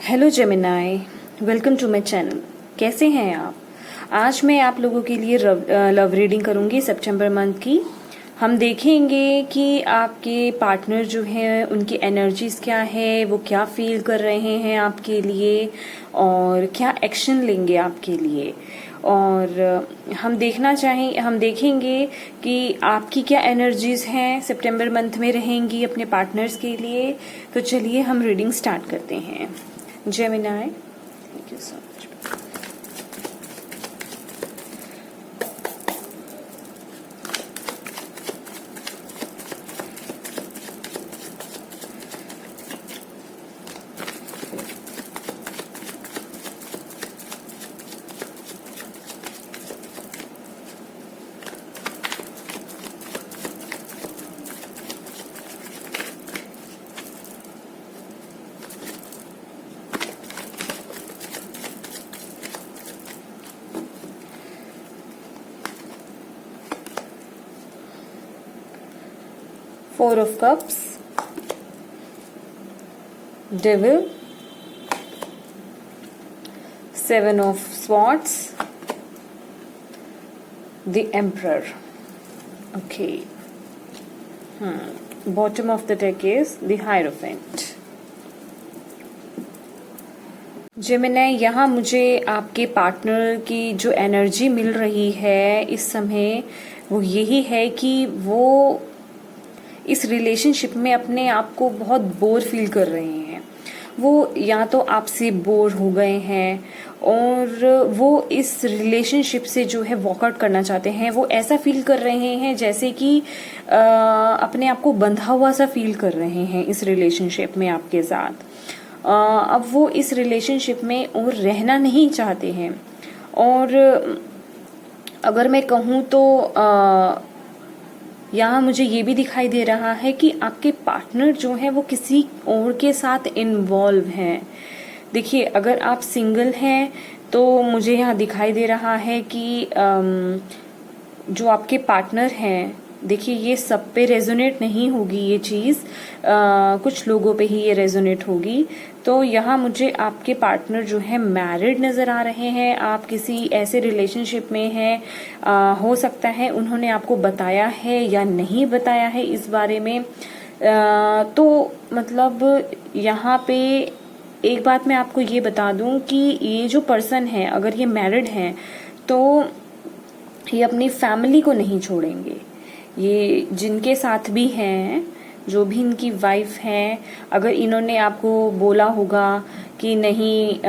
Hello Gemini, welcome to my channel. कैसे हैं आप? आज मैं आप लोगों के लिए लव रीडिंग करूंगी सितंबर मंथ की। हम देखेंगे कि आपके पार्टनर जो हैं उनकी एनर्जीज क्या है, वो क्या फील कर रहे हैं आपके लिए और क्या एक्शन लेंगे आपके लिए। और हम देखेंगे कि आपकी क्या एनर्जीज हैं सितंबर मंथ में रहेंगी अपने पार्टनर्स के लिए। तो चलिए हम रीडिंग स्टार्ट करते हैं। Gemini, thank you so much. 4 of Cups, Devil, 7 of Swords, the Emperor. Okay. Bottom of the deck is the Hierophant. Gemini, यहाँ मुझे आपके पार्टनर की जो एनर्जी मिल रही है इस समय वो यही है कि वो इस रिलेशनशिप में अपने आप को बहुत बोर फील कर रहे हैं। वो या तो आपसे बोर हो गए हैं और वो इस रिलेशनशिप से जो है वॉकआउट करना चाहते हैं। वो ऐसा फील कर रहे हैं जैसे कि अपने आप को बंधा हुआ सा फील कर रहे हैं इस रिलेशनशिप में आपके साथ। अब वो इस रिलेशनशिप में और रहना नहीं चाहते हैं। और अगर मैं कहूँ तो यहाँ मुझे ये भी दिखाई दे रहा है कि आपके पार्टनर जो है वो किसी और के साथ इन्वॉल्व हैं। देखिए, अगर आप सिंगल हैं तो मुझे यहाँ दिखाई दे रहा है कि जो आपके पार्टनर हैं, देखिए ये सब पे रेजोनेट नहीं होगी ये चीज़, कुछ लोगों पे ही ये रेजोनेट होगी। तो यहाँ मुझे आपके पार्टनर जो है मैरिड नज़र आ रहे हैं। आप किसी ऐसे रिलेशनशिप में हैं, हो सकता है उन्होंने आपको बताया है या नहीं बताया है इस बारे में। तो मतलब यहाँ पे एक बात मैं आपको ये बता दूं कि ये जो पर्सन है, अगर ये मैरिड हैं तो ये अपनी फैमिली को नहीं छोड़ेंगे। ये जिनके साथ भी हैं, जो भी इनकी वाइफ हैं, अगर इन्होंने आपको बोला होगा कि नहीं,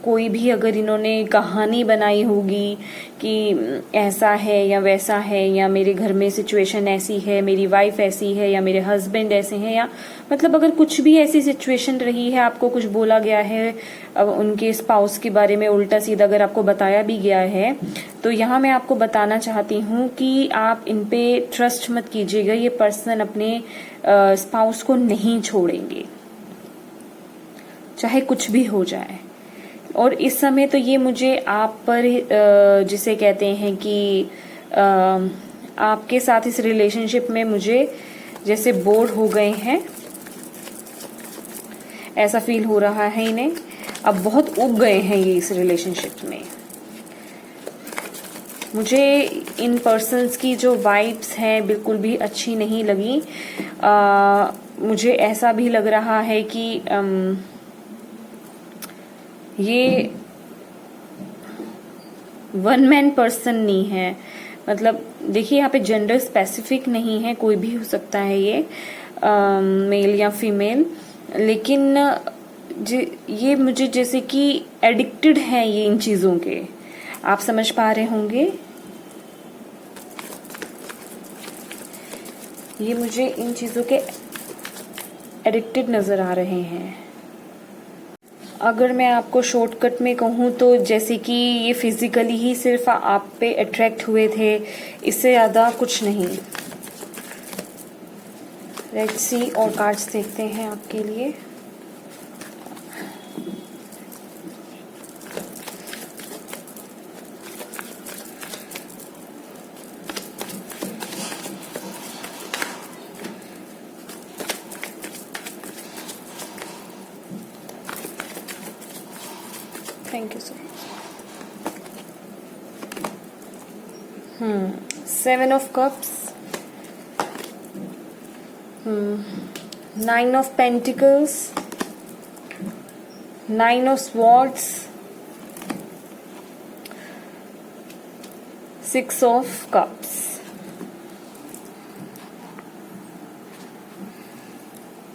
कोई भी अगर इन्होंने कहानी बनाई होगी कि ऐसा है या वैसा है, या मेरे घर में सिचुएशन ऐसी है, मेरी वाइफ ऐसी है, या मेरे हस्बैंड ऐसे हैं, या मतलब अगर कुछ भी ऐसी सिचुएशन रही है, आपको कुछ बोला गया है, अब उनके स्पाउस के बारे में उल्टा सीधा अगर आपको बताया भी गया है, तो यहाँ मैं आपको बताना चाहती हूँ कि आप इन पे ट्रस्ट मत कीजिएगा। ये पर्सन अपने स्पाउस को नहीं छोड़ेंगे, चाहे कुछ भी हो जाए। और इस समय तो ये मुझे आप पर जिसे कहते हैं कि आपके साथ इस रिलेशनशिप में मुझे जैसे बोर हो गए हैं, ऐसा फील हो रहा है इन्हें। अब बहुत उब गए हैं ये इस रिलेशनशिप में। मुझे इन पर्सन्स की जो वाइब्स हैं बिल्कुल भी अच्छी नहीं लगी। मुझे ऐसा भी लग रहा है कि ये वन मैन पर्सन नहीं है। मतलब देखिए, यहाँ पे जेंडर स्पेसिफिक नहीं है, कोई भी हो सकता है ये, मेल या फीमेल। लेकिन ये मुझे जैसे कि एडिक्टेड है ये इन चीज़ों के। आप समझ पा रहे होंगे, ये मुझे इन चीज़ों के एडिक्टेड नज़र आ रहे हैं। अगर मैं आपको शॉर्टकट में कहूँ तो जैसे कि ये फिजिकली ही सिर्फ आप पे अट्रैक्ट हुए थे, इससे ज़्यादा कुछ नहीं। लेट्स सी और कार्ड्स देखते हैं आपके लिए। Thank you sir. 7 of cups, 9 of pentacles, 9 of swords, 6 of cups।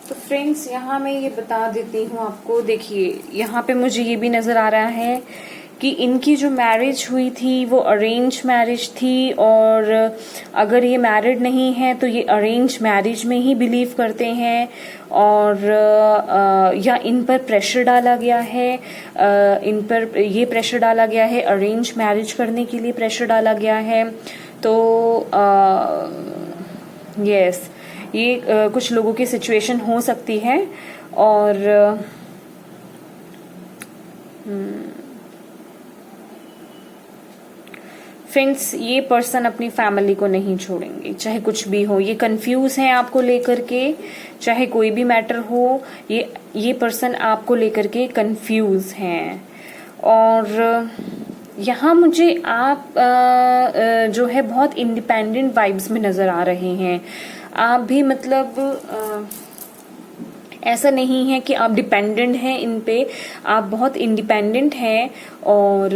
तो फ्रेंड्स, यहाँ मैं ये बता देती हूँ आपको। देखिए, यहाँ पे मुझे ये भी नज़र आ रहा है कि इनकी जो मैरिज हुई थी वो अरेंज मैरिज थी, और अगर ये मैरिड नहीं है तो ये अरेंज मैरिज में ही बिलीव करते हैं, और या इन पर प्रेशर डाला गया है, इन पर ये प्रेशर डाला गया है, अरेंज मैरिज करने के लिए प्रेशर डाला गया है। तो यस, ये कुछ लोगों की सिचुएशन हो सकती है। और फ्रेंड्स, ये पर्सन अपनी फैमिली को नहीं छोड़ेंगे, चाहे कुछ भी हो। ये कंफ्यूज हैं आपको लेकर के, चाहे कोई भी मैटर हो, ये पर्सन आपको लेकर के कंफ्यूज हैं। और यहाँ मुझे आप जो है बहुत इंडिपेंडेंट वाइब्स में नज़र आ रहे हैं। आप भी मतलब ऐसा नहीं है कि आप डिपेंडेंट हैं इन पे, आप बहुत इंडिपेंडेंट हैं, और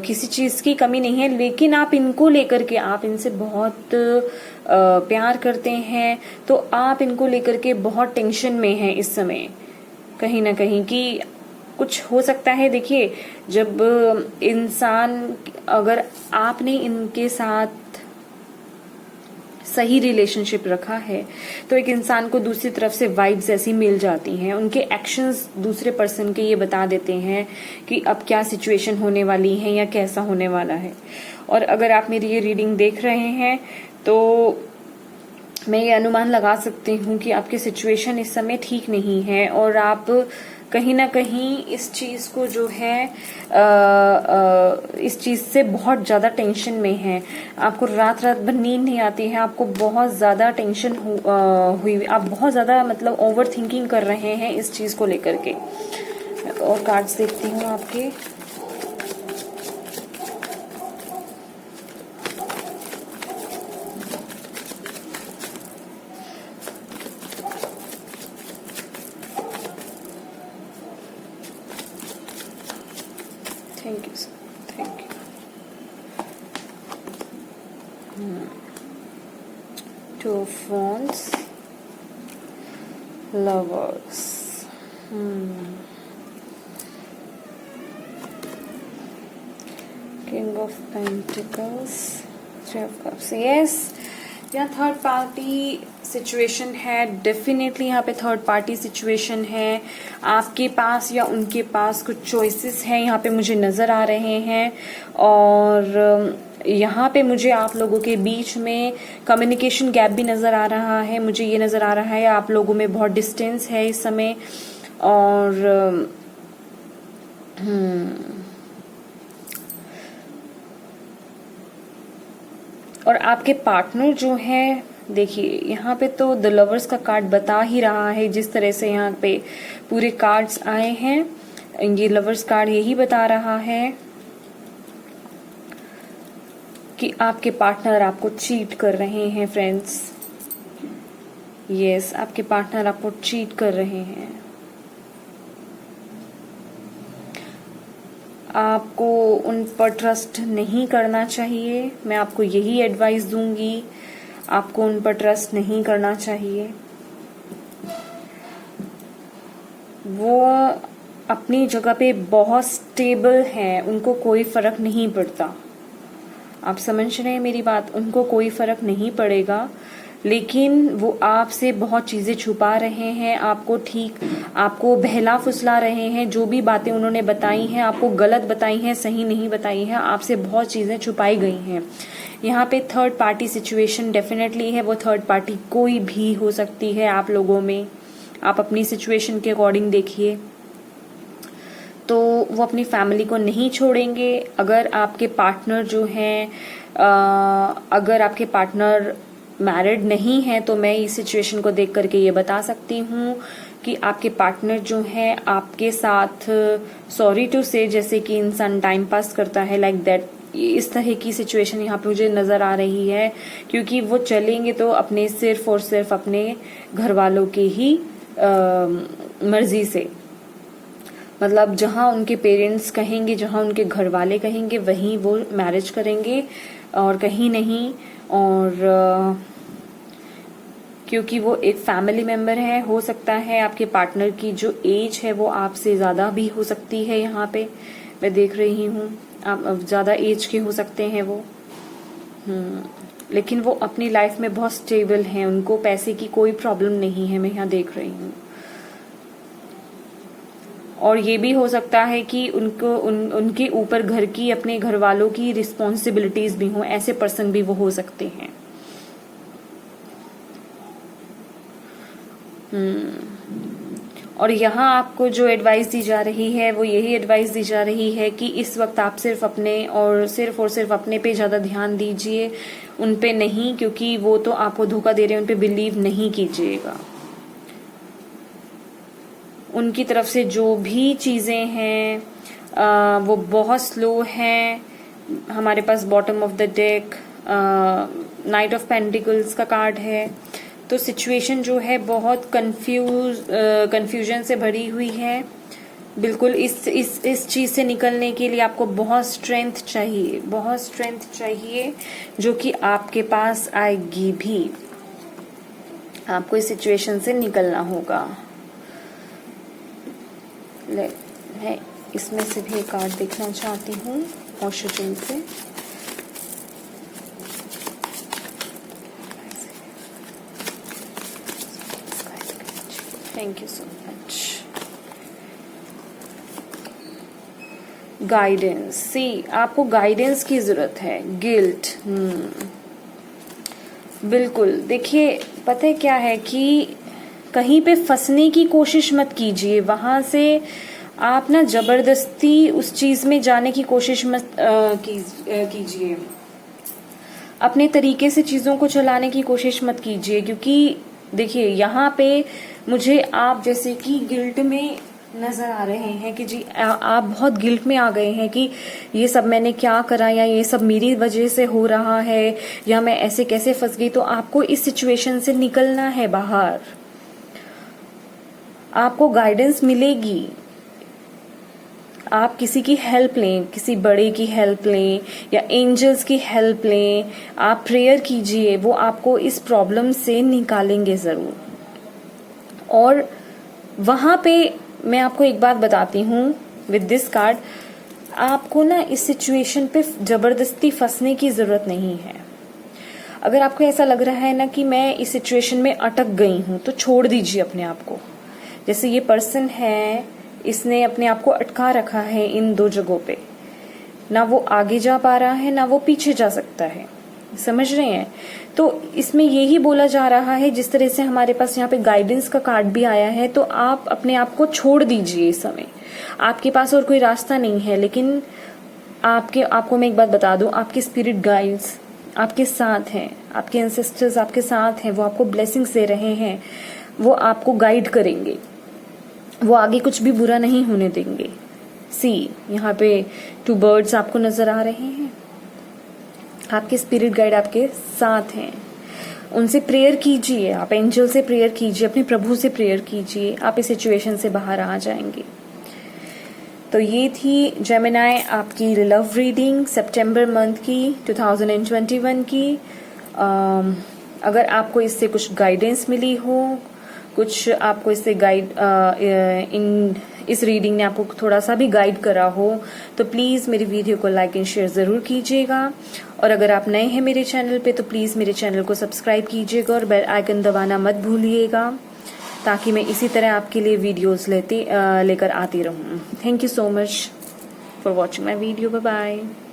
किसी चीज़ की कमी नहीं है। लेकिन आप इनको लेकर के, आप इनसे बहुत प्यार करते हैं, तो आप इनको लेकर के बहुत टेंशन में हैं इस समय, कहीं ना कहीं कि कुछ हो सकता है। देखिए, जब इंसान, अगर आपने इनके साथ सही रिलेशनशिप रखा है तो एक इंसान को दूसरी तरफ से वाइब्स ऐसी मिल जाती हैं, उनके एक्शंस दूसरे पर्सन के ये बता देते हैं कि अब क्या सिचुएशन होने वाली है या कैसा होने वाला है। और अगर आप मेरी ये रीडिंग देख रहे हैं तो मैं ये अनुमान लगा सकती हूँ कि आपकी सिचुएशन इस समय ठीक नहीं है, और आप कहीं ना कहीं इस चीज़ को जो है इस चीज़ से बहुत ज़्यादा टेंशन में है। आपको रात रात भर नींद नहीं आती है, आपको बहुत ज़्यादा टेंशन हुई, आप बहुत ज़्यादा मतलब ओवर थिंकिंग कर रहे हैं इस चीज़ को लेकर के। और कार्ड्स देखती हूँ आपके। Thank you sir, thank you. 2 of Wands, Lovers, King of Pentacles, 3 of Cups। Yes, यहाँ थर्ड पार्टी सिचुएशन है, डेफिनेटली यहाँ पे थर्ड पार्टी सिचुएशन है। आपके पास या उनके पास कुछ चॉइसेस हैं, यहाँ पे मुझे नज़र आ रहे हैं। और यहाँ पे मुझे आप लोगों के बीच में कम्युनिकेशन गैप भी नज़र आ रहा है। मुझे ये नज़र आ रहा है आप लोगों में बहुत डिस्टेंस है इस समय। और आपके पार्टनर जो है, देखिए यहाँ पे तो द लवर्स का कार्ड बता ही रहा है, जिस तरह से यहाँ पे पूरे कार्ड्स आए हैं, ये लवर्स कार्ड यही बता रहा है कि आपके पार्टनर आपको चीट कर रहे हैं फ्रेंड्स। यस, आपके पार्टनर आपको चीट कर रहे हैं। आपको उन पर ट्रस्ट नहीं करना चाहिए, मैं आपको यही एडवाइस दूंगी। आपको उन पर ट्रस्ट नहीं करना चाहिए। वो अपनी जगह पे बहुत स्टेबल हैं, उनको कोई फर्क नहीं पड़ता। आप समझ रहे हैं मेरी बात? उनको कोई फर्क नहीं पड़ेगा, लेकिन वो आपसे बहुत चीज़ें छुपा रहे हैं, आपको बहला फुसला रहे हैं। जो भी बातें उन्होंने बताई हैं, आपको गलत बताई हैं, सही नहीं बताई हैं, आपसे बहुत चीज़ें छुपाई गई हैं। यहाँ पे थर्ड पार्टी सिचुएशन डेफिनेटली है। वो थर्ड पार्टी कोई भी हो सकती है आप लोगों में। आप अपनी सिचुएशन के अकॉर्डिंग देखिए। तो वो अपनी फैमिली को नहीं छोड़ेंगे। अगर आपके पार्टनर जो हैं, अगर आपके पार्टनर मैरिड नहीं है, तो मैं इस सिचुएशन को देख करके ये बता सकती हूँ कि आपके पार्टनर जो है आपके साथ सॉरी टू से, जैसे कि इंसान टाइम पास करता है लाइक दैट, इस तरह की सिचुएशन यहाँ पे मुझे नजर आ रही है। क्योंकि वो चलेंगे तो अपने सिर्फ और सिर्फ अपने घर वालों के ही मर्जी से, मतलब जहाँ उनके पेरेंट्स कहेंगे, जहाँ उनके घर वाले कहेंगे वहीं वो मैरिज करेंगे और कहीं नहीं। और क्योंकि वो एक फैमिली मेंबर है, हो सकता है आपके पार्टनर की जो एज है वो आपसे ज़्यादा भी हो सकती है। यहाँ पे मैं देख रही हूँ आप ज़्यादा एज के हो सकते हैं वो। लेकिन वो अपनी लाइफ में बहुत स्टेबल हैं, उनको पैसे की कोई प्रॉब्लम नहीं है, मैं यहाँ देख रही हूँ। और ये भी हो सकता है कि उनके ऊपर घर की, अपने घर वालों की रिस्पॉन्सिबिलिटीज भी हों, ऐसे पर्सन भी वो हो सकते हैं। और यहाँ आपको जो एडवाइस दी जा रही है वो यही एडवाइस दी जा रही है कि इस वक्त आप सिर्फ अपने पे ज्यादा ध्यान दीजिए, उन पे नहीं, क्योंकि वो तो आपको धोखा दे रहे हैं, उन पे बिलीव नहीं कीजिएगा। उनकी तरफ से जो भी चीजें हैं वो बहुत स्लो हैं। हमारे पास bottom of the deck knight of pentacles का कार्ड है। तो सिचुएशन जो है बहुत कंफ्यूजन से भरी हुई है। बिल्कुल इस चीज से निकलने के लिए आपको बहुत स्ट्रेंथ चाहिए, जो कि आपके पास आएगी भी। आपको इस सिचुएशन से निकलना होगा। मैं इसमें से भी एक कार्ड देखना चाहती हूँ ऑशोजिन से। Thank you so much. Guidance, सी आपको गाइडेंस की जरूरत है। गिल्ट, बिल्कुल। देखिए पता है क्या है कि कहीं पे फंसने की कोशिश मत कीजिए, वहां से आप ना जबरदस्ती उस चीज में जाने की कोशिश मत कीजिए। अपने तरीके से चीजों को चलाने की कोशिश मत कीजिए, क्योंकि देखिए यहाँ पे मुझे आप जैसे कि गिल्ट में नजर आ रहे हैं कि जी आप बहुत गिल्ट में आ गए हैं कि ये सब मैंने क्या करा, या ये सब मेरी वजह से हो रहा है, या मैं ऐसे कैसे फंस गई। तो आपको इस सिचुएशन से निकलना है बाहर। आपको गाइडेंस मिलेगी। आप किसी की हेल्प लें, किसी बड़े की हेल्प लें या एंजल्स की हेल्प लें। आप प्रेयर कीजिए, वो आपको इस प्रॉब्लम से निकालेंगे जरूर। और वहां पे मैं आपको एक बात बताती हूँ विद दिस कार्ड, आपको ना इस सिचुएशन पे जबरदस्ती फंसने की जरूरत नहीं है। अगर आपको ऐसा लग रहा है ना कि मैं इस सिचुएशन में अटक गई हूँ, तो छोड़ दीजिए अपने आप को। जैसे ये पर्सन है, इसने अपने आप को अटका रखा है इन दो जगहों पे, ना वो आगे जा पा रहा है ना वो पीछे जा सकता है। समझ रहे हैं? तो इसमें यही बोला जा रहा है, जिस तरह से हमारे पास यहाँ पे गाइडेंस का कार्ड भी आया है, तो आप अपने आप को छोड़ दीजिए इस समय। आपके पास और कोई रास्ता नहीं है, लेकिन आपको मैं एक बात बता दूं, आपके स्पिरिट गाइड्स आपके साथ हैं, आपके एंसेस्टर्स आपके साथ हैं, वो आपको ब्लेसिंग्स दे रहे हैं, वो आपको गाइड करेंगे, वो आगे कुछ भी बुरा नहीं होने देंगे। सी यहाँ पे 2 बर्ड्स आपको नजर आ रहे हैं। आपके स्पिरिट गाइड आपके साथ हैं, उनसे प्रेयर कीजिए, आप एंजल से प्रेयर कीजिए, अपने प्रभु से प्रेयर कीजिए, आप इस सिचुएशन से बाहर आ जाएंगे। तो ये थी जेमिनाई आपकी लव रीडिंग सितंबर मंथ की 2021 की। अगर आपको इससे कुछ गाइडेंस मिली हो, कुछ आपको इससे इस रीडिंग ने आपको थोड़ा सा भी गाइड करा हो, तो प्लीज़ मेरी वीडियो को लाइक एंड शेयर ज़रूर कीजिएगा। और अगर आप नए हैं मेरे चैनल पे, तो प्लीज़ मेरे चैनल को सब्सक्राइब कीजिएगा और बेल आइकन दबाना मत भूलिएगा, ताकि मैं इसी तरह आपके लिए वीडियोस लेकर आती रहूँ। Thank you so much for watching my video. Bye bye.